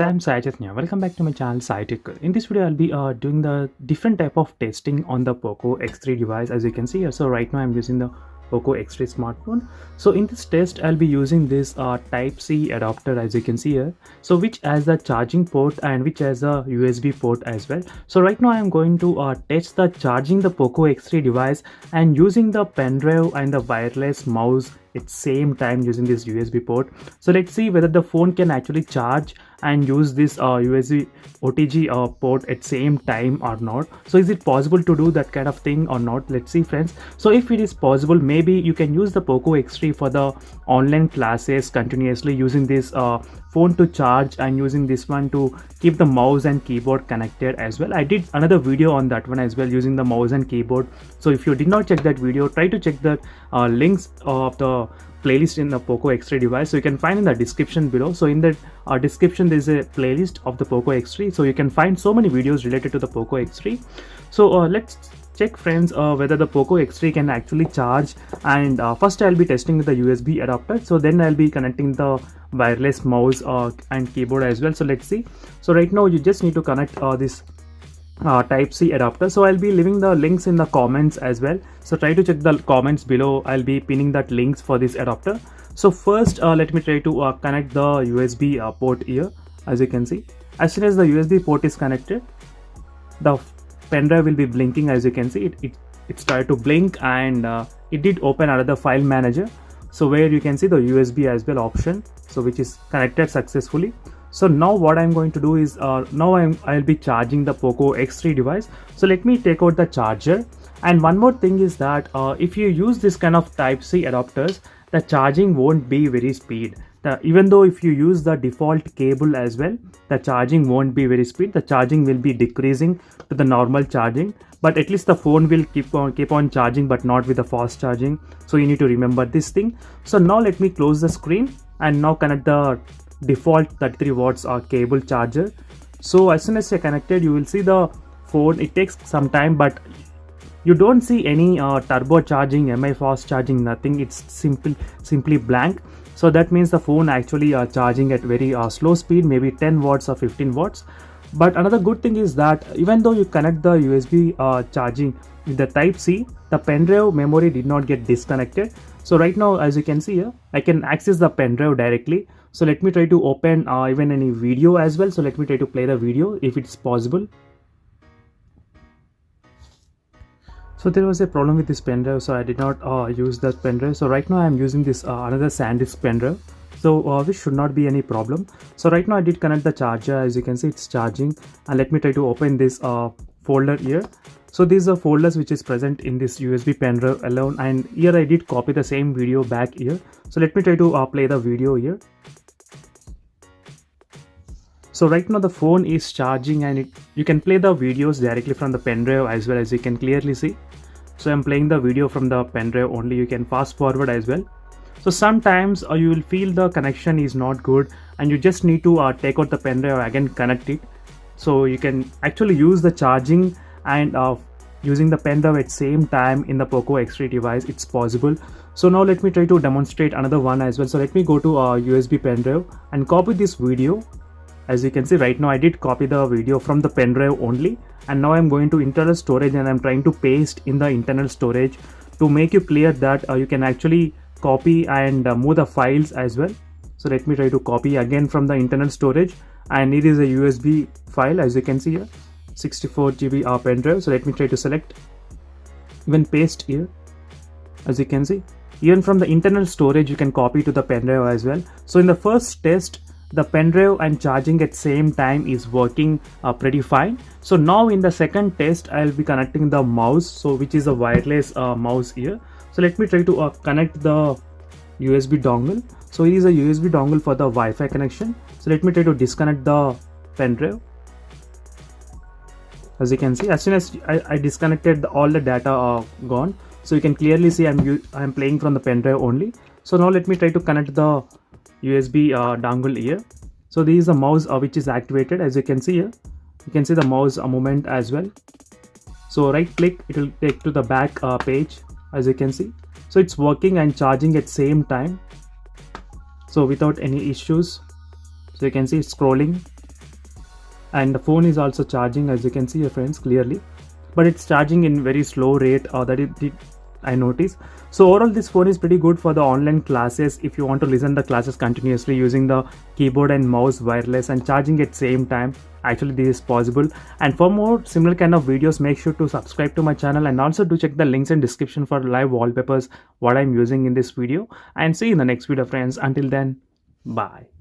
I'm Sai Chaitanya. Welcome back to my channel Sai Tech. In this video, I'll be doing the different type of testing on the POCO X3 device, as you can see here. So right now I'm using the POCO X3 smartphone. So in this test, I'll be using this Type-C adapter, as you can see here. So which has the charging port and which has a USB port as well. So right now I'm going to test the charging the POCO X3 device and using the pen drive and the wireless mouse at same time using this USB port. So let's see whether the phone can actually charge and use this USB OTG port at same time or not. So is it possible to do that kind of thing or not? Let's see, friends. So if it is possible, maybe you can use the POCO X3 for the online classes continuously using this phone to charge and using this one to keep the mouse and keyboard connected as well. I did another video on that one as well using the mouse and keyboard. So if you did not check that video, try to check the links of the playlist in the POCO X3 device, so you can find in the description below. So in the description there is a playlist of the POCO X3, so you can find so many videos related to the POCO X3. So let's check, friends, whether the POCO X3 can actually charge. And first I'll be testing with the USB adapter, so then I'll be connecting the wireless mouse and keyboard as well. So let's see. So right now you just need to connect this Type-C adapter. So I'll be leaving the links in the comments as well, so try to check the comments below. I'll be pinning that links for this adapter. So first let me try to connect the USB port here. As you can see, as soon as the USB port is connected, the pen drive will be blinking. As you can see, it started to blink, and it did open another file manager, so where you can see the USB as well option, so which is connected successfully. So now what I'm going to do is now I'll be charging the POCO X3 device. So let me take out the charger. And one more thing is that if you use this kind of Type-C adapters, the charging won't be very speed. Even though if you use the default cable as well, the charging won't be very speed. The charging will be decreasing to the normal charging, but at least the phone will keep on charging, but not with the fast charging. So you need to remember this thing. So now let me close the screen and now connect the default 33 watts cable charger. So as soon as you're connected, you will see the phone. It takes some time, but you don't see any turbo charging, MI fast charging, nothing. It's simply blank. So that means the phone actually charging at very slow speed, maybe 10 watts or 15 watts. But another good thing is that even though you connect the USB charging with the Type-C, the pen drive memory did not get disconnected. So right now, as you can see here, I can access the pen drive directly. So let me try to open even any video as well. So let me try to play the video if it's possible. So there was a problem with this pen drive, so I did not use that pen drive. So right now I'm using this another SanDisk pen drive. So which should not be any problem. So right now I did connect the charger. As you can see, it's charging. And let me try to open this folder here. So these are folders which is present in this USB pen drive alone, and here I did copy the same video back here. So let me try to play the video here. So right now the phone is charging, and you can play the videos directly from the pen drive as well, as you can clearly see. So I'm playing the video from the pen drive only. You can fast forward as well. So sometimes you will feel the connection is not good, and you just need to take out the pen drive, again connect it. So you can actually use the charging and using the pen drive at same time in the POCO X3 device. It's possible. So now let me try to demonstrate another one as well. So let me go to USB pen drive and copy this video. As you can see, right now I did copy the video from the pen drive only, and now I'm going to internal storage and I'm trying to paste in the internal storage to make you clear that you can actually copy and move the files as well. So let me try to copy again from the internal storage, and it is a USB file, as you can see here, 64 GB pen drive. So let me try to select, even paste here. As you can see, even from the internal storage you can copy to the pen drive as well. So in the first test, the pen drive and charging at same time is working pretty fine. So now in the second test, I'll be connecting the mouse, so which is a wireless mouse here. So let me try to connect the USB dongle. So it is a USB dongle for the Wi-Fi connection. So let me try to disconnect the pen drive. As you can see, as soon as I disconnected, all the data are gone. So you can clearly see I'm playing from the pen drive only. So now let me try to connect the USB dongle here. So this is a mouse which is activated. As you can see here, you can see the mouse movement as well. So right click, it will take to the back page, as you can see. So it's working and charging at same time, so without any issues. So you can see it's scrolling and the phone is also charging, as you can see, friends, clearly, but it's charging in very slow rate, that I notice. So overall this phone is pretty good for the online classes if you want to listen the classes continuously using the keyboard and mouse wireless and charging at same time. Actually this is possible, and for more similar kind of videos make sure to subscribe to my channel, and also do check the links in description for live wallpapers what I'm using in this video. And see you in the next video, friends. Until then, bye.